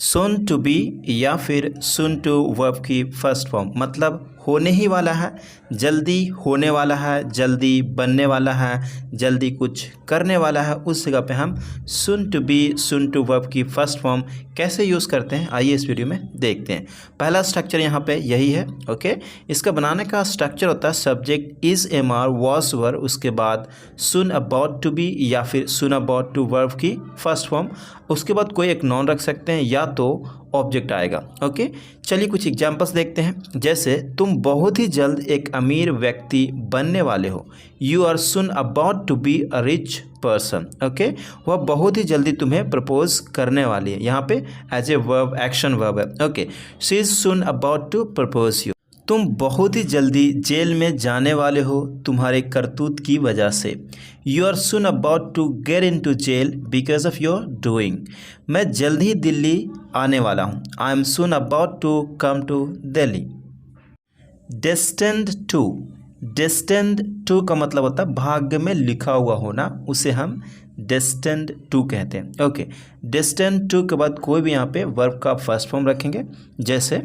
Son to be या फिर सुन to verb की फर्स्ट फॉर्म मतलब होने ही वाला है, जल्दी होने वाला है, जल्दी बनने वाला है, जल्दी कुछ करने वाला है। उस जगह पे हम soon to be soon to verb की फर्स्ट फॉर्म कैसे यूज़ करते हैं आइए इस वीडियो में देखते हैं। पहला स्ट्रक्चर यहाँ पे यही है। ओके, इसका बनाने का स्ट्रक्चर होता है subject is am are was were, उसके बाद सुन अबाउट टू बी या फिर सुन अबाउट टू वर्ब की फर्स्ट फॉर्म, उसके बाद कोई एक नॉन रख सकते हैं या तो ऑब्जेक्ट आएगा। ओके, चलिए कुछ एग्जांपल्स देखते हैं। जैसे तुम बहुत ही जल्द एक अमीर व्यक्ति बनने वाले हो। You are soon about to be a rich person. Okay, वह बहुत ही जल्दी तुम्हें प्रपोज करने वाली है। यहाँ पे as a verb action verb है। Okay, she is soon about to propose you. तुम बहुत ही जल्दी जेल में जाने वाले हो तुम्हारे करतूत की वजह से। You are soon about to get in to jail because of your doing. मैं जल्द ही दिल्ली आने वाला हूँ। I am soon about to come to Delhi. Destined to, destined to का मतलब होता है भाग्य में लिखा हुआ होना, उसे हम डेस्टिन्ड टू कहते हैं। ओके, डेस्टिन्ड टू के बाद कोई भी यहाँ पे वर्ब का फर्स्ट फॉर्म रखेंगे। जैसे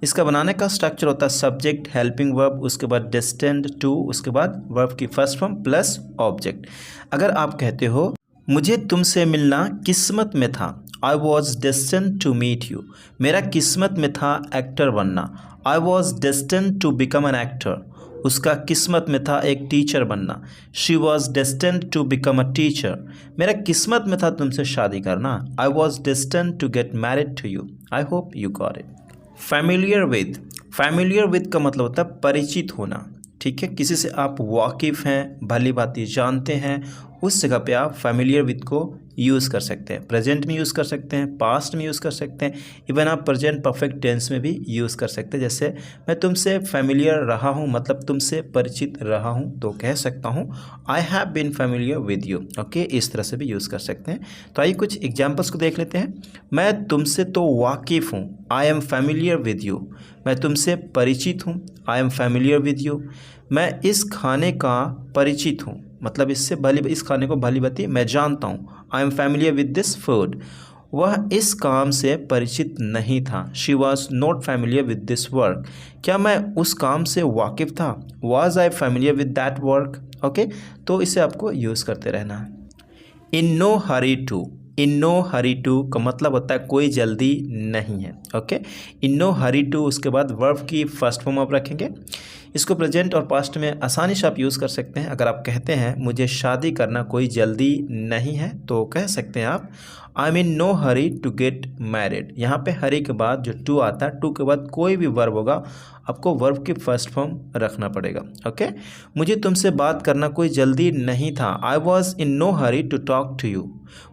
इसका बनाने का स्ट्रक्चर होता है सब्जेक्ट हेल्पिंग वर्ब, उसके बाद डेस्टिन्ड टू, उसके बाद वर्ब की फर्स्ट फॉर्म प्लस ऑब्जेक्ट। अगर आप कहते हो मुझे तुमसे मिलना किस्मत में था, I was destined to meet you. मेरा किस्मत में था एक्टर बनना। I was destined to become an actor. उसका किस्मत में था एक टीचर बनना। She was destined to become a teacher. मेरा किस्मत में था तुमसे शादी करना। I was destined to get married to you. I hope you got it. Familiar with, familiar with का मतलब होता है परिचित होना। ठीक है, किसी से आप वाकिफ़ हैं, भली भांति जानते हैं, उस जगह पे आप फैमिलियर विद को यूज़ कर सकते हैं। प्रेजेंट में यूज़ कर सकते हैं, पास्ट में यूज़ कर सकते हैं, इवन आप प्रेजेंट परफेक्ट टेंस में भी यूज़ कर सकते हैं। जैसे मैं तुमसे फैमिलियर रहा हूँ मतलब तुमसे परिचित रहा हूँ, तो कह सकता हूँ I have been familiar with you. Okay, इस तरह से भी यूज़ कर सकते हैं। तो आइए कुछ एग्जाम्पल्स को देख लेते हैं। मैं तुमसे तो वाकिफ़ हूँ, I am familiar with you. मैं तुमसे परिचित हूँ, I am familiar with you. मैं इस खाने का परिचित हूँ मतलब इस खाने को भली भांति मैं जानता हूँ। I am familiar with this food. वह इस काम से परिचित नहीं था। She was not familiar with this work. क्या मैं उस काम से वाकिफ़ था? Was I familiar with that work. Okay, तो इसे आपको यूज़ करते रहना है। In no hurry to, in no hurry to का मतलब होता है कोई जल्दी नहीं है। Okay, in no hurry to, उसके बाद वर्ब की फर्स्ट फॉर्म आप रखेंगे। इसको प्रेजेंट और पास्ट में आसानी से आप यूज़ कर सकते हैं। अगर आप कहते हैं मुझे शादी करना कोई जल्दी नहीं है, तो कह सकते हैं आप I am in no hurry to get married. यहाँ पे हरी के बाद जो टू आता है, टू के बाद कोई भी वर्ब होगा आपको वर्ब की फर्स्ट फॉर्म रखना पड़ेगा। ओके, मुझे तुमसे बात करना कोई जल्दी नहीं था। I was in no hurry to talk to you.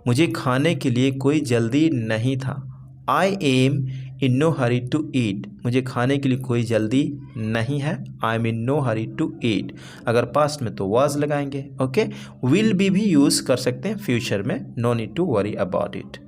मुझे खाने के लिए कोई जल्दी नहीं था। I am in no hurry to eat. मुझे खाने के लिए कोई जल्दी नहीं है। I am in no hurry to eat. अगर पास्ट में तो वॉज लगाएंगे। ओके, विल बी भी यूज़ कर सकते हैं फ्यूचर में। No need to worry about it.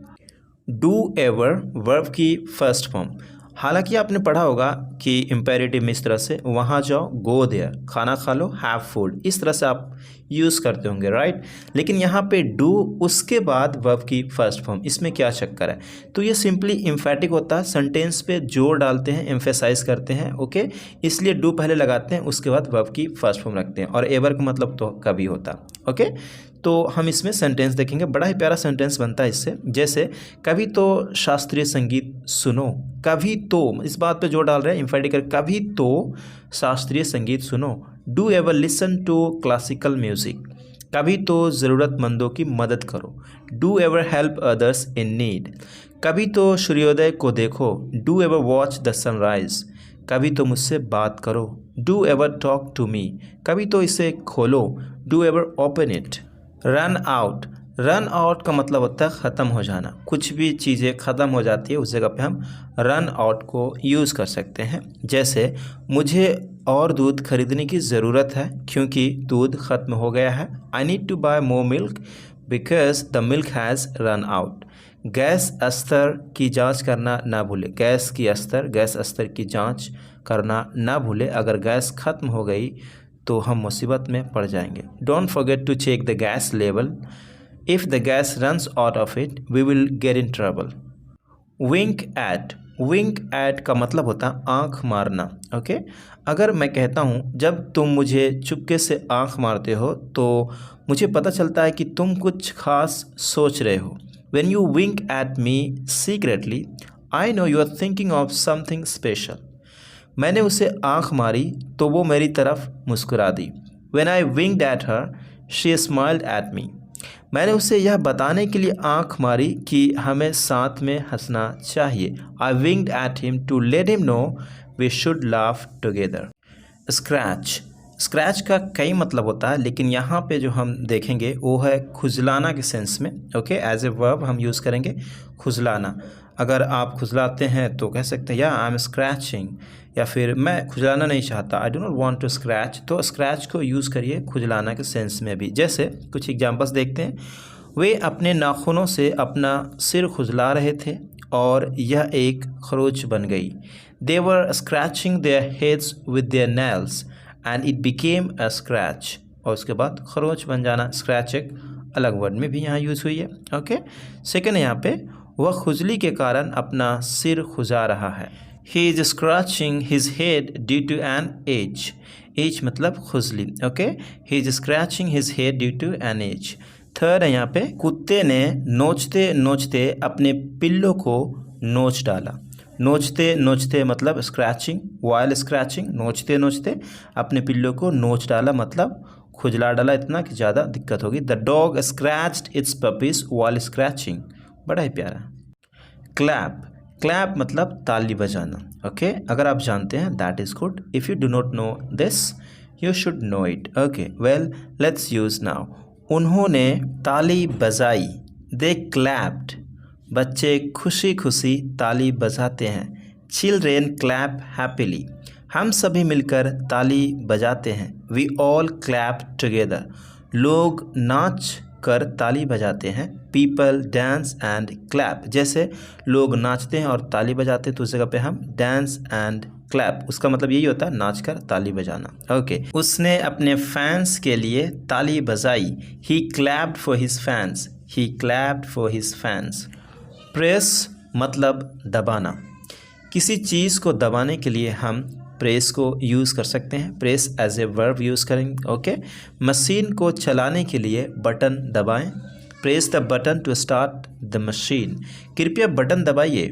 Do ever verb की फर्स्ट फॉर्म। हालांकि आपने पढ़ा होगा कि इम्पेरेटिव में इस तरह से वहाँ जाओ, गो देयर, खाना खा लो, हैव फूड, इस तरह से आप यूज़ करते होंगे, राइट। लेकिन यहाँ पे डू उसके बाद वर्ब की फर्स्ट फॉर्म, इसमें क्या चक्कर है? तो ये सिंपली इम्फेटिक होता है, सेंटेंस पे जोर डालते हैं, एम्फेसाइज करते हैं। ओके, इसलिए डू पहले लगाते हैं, उसके बाद वर्ब की फर्स्ट फॉर्म रखते हैं। और एवर का मतलब तो कभी होता। ओके, तो हम इसमें सेंटेंस देखेंगे, बड़ा ही प्यारा सेंटेंस बनता है इससे। जैसे कभी तो शास्त्रीय संगीत सुनो। कभी तो, इस बात पे जोर डाल रहे हैं इम्फेटिक, कभी तो शास्त्रीय संगीत सुनो। Do ever listen to classical music. कभी तो ज़रूरतमंदों की मदद करो। Do ever help others in need. कभी तो सूर्योदय को देखो। Do ever watch the sunrise. कभी तो मुझसे बात करो। Do ever talk to me. कभी तो इसे खोलो। Do ever open it. Run out, run out का मतलब होता है ख़त्म हो जाना। कुछ भी चीज़ें ख़त्म हो जाती है, उस जगह पे हम रन आउट को यूज़ कर सकते हैं। जैसे मुझे और दूध खरीदने की ज़रूरत है क्योंकि दूध ख़त्म हो गया है। I need to buy more milk because the milk has run out. Gas स्तर की जांच करना ना भूले। गैस स्तर की जांच करना ना भूले। अगर गैस ख़त्म हो गई तो हम मुसीबत में पड़ जाएंगे। Don't forget to check the gas level. If the gas runs out of it we will get in trouble. Wink at का मतलब होता है आँख मारना। ओके, अगर मैं कहता हूँ जब तुम मुझे चुपके से आँख मारते हो तो मुझे पता चलता है कि तुम कुछ खास सोच रहे हो। When you wink at me secretly, I know you are thinking of something special. मैंने उसे आँख मारी तो वो मेरी तरफ मुस्कुरा दी। When I winked at her, she smiled at me. मैंने उसे यह बताने के लिए आँख मारी कि हमें साथ में हंसना चाहिए। I winked at him to let him know we should laugh together. Scratch का कई मतलब होता है, लेकिन यहाँ पे जो हम देखेंगे वो है खुजलाना के सेंस में। ओके, एज ए वर्ब हम यूज़ करेंगे खुजलाना। अगर आप खुजलाते हैं तो कह सकते हैं या आई एम स्क्रैचिंग, या फिर मैं खुजलाना नहीं चाहता, I do not want to scratch. तो स्क्रैच को यूज़ करिए खुजलाना के सेंस में भी। जैसे कुछ एग्जांपल्स देखते हैं। वे अपने नाखूनों से अपना सिर खुजला रहे थे और यह एक खरोच बन गई। They were scratching their heads with their nails and it became a scratch. और उसके बाद खरोच बन जाना। स्क्रैच एक अलग वर्ड में भी यहाँ यूज़ हुई है। ओके, सेकेंड यहाँ पे वह खुजली के कारण अपना सिर खुजा रहा है। He is scratching his head due to an itch. Itch मतलब खुजली। Okay, he is scratching his head due to an itch. Third है यहाँ पे कुत्ते ने नोचते नोचते अपने पिल्लों को नोच डाला। नोचते नोचते मतलब स्क्रैचिंग, वाइल स्क्रैचिंग, नोचते नोचते अपने पिल्लों को नोच डाला मतलब खुजला डाला इतना कि ज़्यादा दिक्कत होगी। The dog scratched it's puppies while scratching. बड़ा ही प्यारा। क्लैप मतलब ताली बजाना। ओके, अगर आप जानते हैं that is good. If you do not know this you should know it. Okay, well let's use now. उन्होंने ताली बजाई। They clapped. बच्चे खुशी खुशी ताली बजाते हैं। Children clap happily. हम सभी मिलकर ताली बजाते हैं। We all clap together. लोग नाच कर ताली बजाते हैं। People dance and clap. जैसे लोग नाचते हैं और ताली बजाते हैं तो उस जगह पे हम डांस एंड क्लैप, उसका मतलब यही होता है नाच कर ताली बजाना। ओके, उसने अपने फैंस के लिए ताली बजाई। He clapped for his fans. He clapped for his fans. Press मतलब दबाना। किसी चीज़ को दबाने के लिए हम प्रेस को यूज़ कर सकते हैं। Press as a verb use करेंगे। ओके, मशीन को चलाने के लिए बटन दबाएं। Press the button to start the machine. कृपया बटन दबाइए।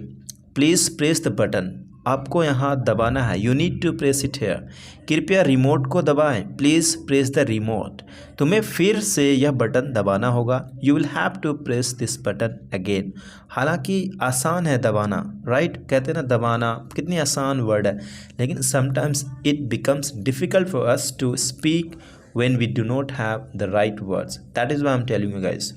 Please press the button. आपको यहाँ दबाना है। You need to press it here. कृपया रिमोट को दबाएं। Please press the remote. तुम्हें फिर से यह बटन दबाना होगा। You will have to press this button again. हालांकि आसान है दबाना, राइट? कहते हैं ना दबाना कितनी आसान वर्ड है, लेकिन sometimes it becomes difficult for us to speak when we do not have the right words. That is why I am telling you guys.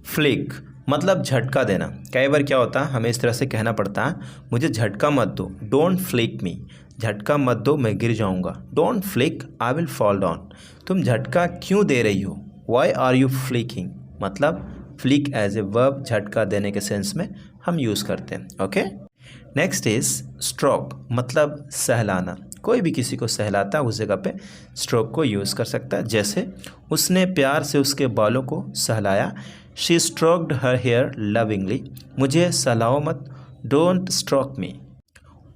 Flick मतलब झटका देना। कई बार क्या होता है हमें इस तरह से कहना पड़ता है, मुझे झटका मत दो, डोंट फ्लिक मी। झटका मत दो, मैं गिर जाऊंगा। Don't flick, I will fall down. तुम झटका क्यों दे रही हो? Why are you flicking? मतलब फ्लिक एज ए वर्ब झटका देने के सेंस में हम यूज़ करते हैं। ओके, नेक्स्ट इज स्ट्रोक मतलब सहलाना। कोई भी किसी को सहलाता है उस जगह पे स्ट्रोक को यूज़ कर सकता है। जैसे उसने प्यार से उसके बालों को सहलाया। She stroked her hair lovingly. मुझे सहलाओ मत, डोंट स्ट्रोक मी।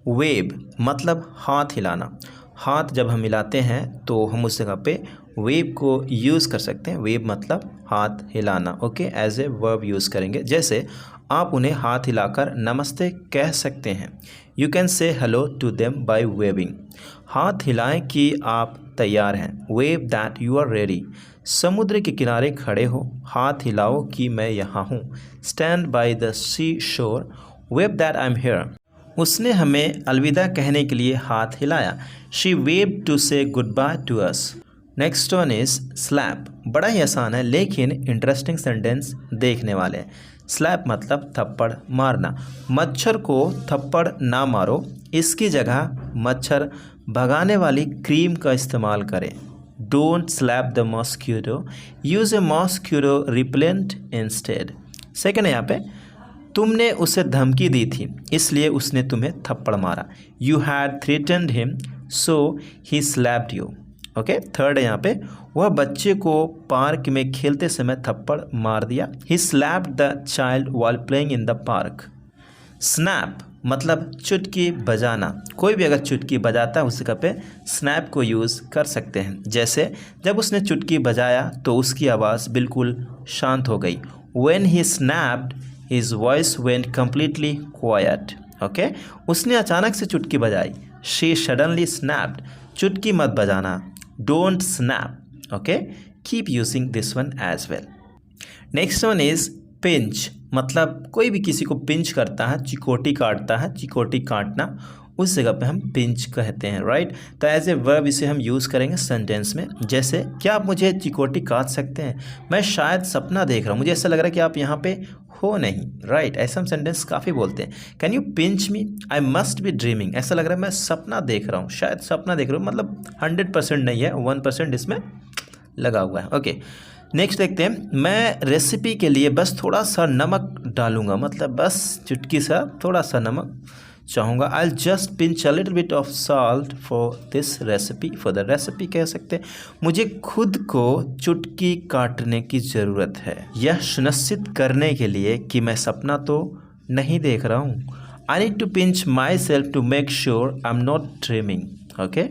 वेव मतलब हाथ हिलाना। हाथ जब हम हिलाते हैं तो हम उस जगह पे वेव को यूज़ कर सकते हैं। वेव मतलब हाथ हिलाना। Okay, as a verb use करेंगे। जैसे आप उन्हें हाथ हिलाकर नमस्ते कह सकते हैं। You can say hello to them by waving. हाथ हिलाएं कि आप तैयार हैं। Wave that you are ready. समुद्र के किनारे खड़े हो, हाथ हिलाओ कि मैं यहाँ हूँ। Stand by the sea shore, wave that I am here. उसने हमें अलविदा कहने के लिए हाथ हिलाया। She wave to say goodbye to us. Next one is slap. बड़ा ही आसान है लेकिन इंटरेस्टिंग सेंटेंस देखने वाले। स्लैप मतलब थप्पड़ मारना। मच्छर को थप्पड़ ना मारो, इसकी जगह मच्छर भगाने वाली क्रीम का इस्तेमाल करें। Don't slap the mosquito, use a mosquito repellent instead. Second है यहाँ पे, तुमने उसे धमकी दी थी इसलिए उसने तुम्हें थप्पड़ मारा। You had threatened him so he slapped you. Okay, third है यहाँ पे, वह बच्चे को पार्क में खेलते समय थप्पड़ मार दिया। ही slapped the child while playing in the park. Snap मतलब चुटकी बजाना, कोई भी अगर चुटकी बजाता है उस जगह पे स्नैप को यूज़ कर सकते हैं। जैसे जब उसने चुटकी बजाया तो उसकी आवाज़ बिल्कुल शांत हो गई। When he snapped, his voice went completely quiet. Okay, उसने अचानक से चुटकी बजाई। She suddenly snapped. चुटकी मत बजाना, don't snap. Okay, keep using this one as well. Next one is pinch, मतलब कोई भी किसी को पिंच करता है, चिकोटी काटता है, चिकोटी काटना, उस जगह पे हम पिंच कहते हैं, राइट। तो एज ए वर्ब इसे हम यूज़ करेंगे सेंटेंस में। जैसे क्या आप मुझे चिकोटी काट सकते हैं? मैं शायद सपना देख रहा हूँ, मुझे ऐसा लग रहा है कि आप यहाँ पे हो नहीं, राइट। ऐसा हम सेंटेंस काफ़ी बोलते हैं। Can you pinch me? I must be dreaming. ऐसा लग रहा है मैं सपना देख रहा हूँ, शायद सपना देख रहा हूँ, मतलब 100% नहीं है, 1% इसमें लगा हुआ है। ओके, नेक्स्ट देखते हैं। मैं रेसिपी के लिए बस थोड़ा सा नमक डालूंगा, मतलब बस चुटकी सा थोड़ा सा नमक चाहूँगा। I just pinch a little bit of salt for this recipe, for the recipe कह सकते हैं। मुझे खुद को चुटकी काटने की ज़रूरत है, यह सुनिश्चित करने के लिए कि मैं सपना तो नहीं देख रहा हूँ। I need to pinch myself to make sure I am not dreaming. Okay,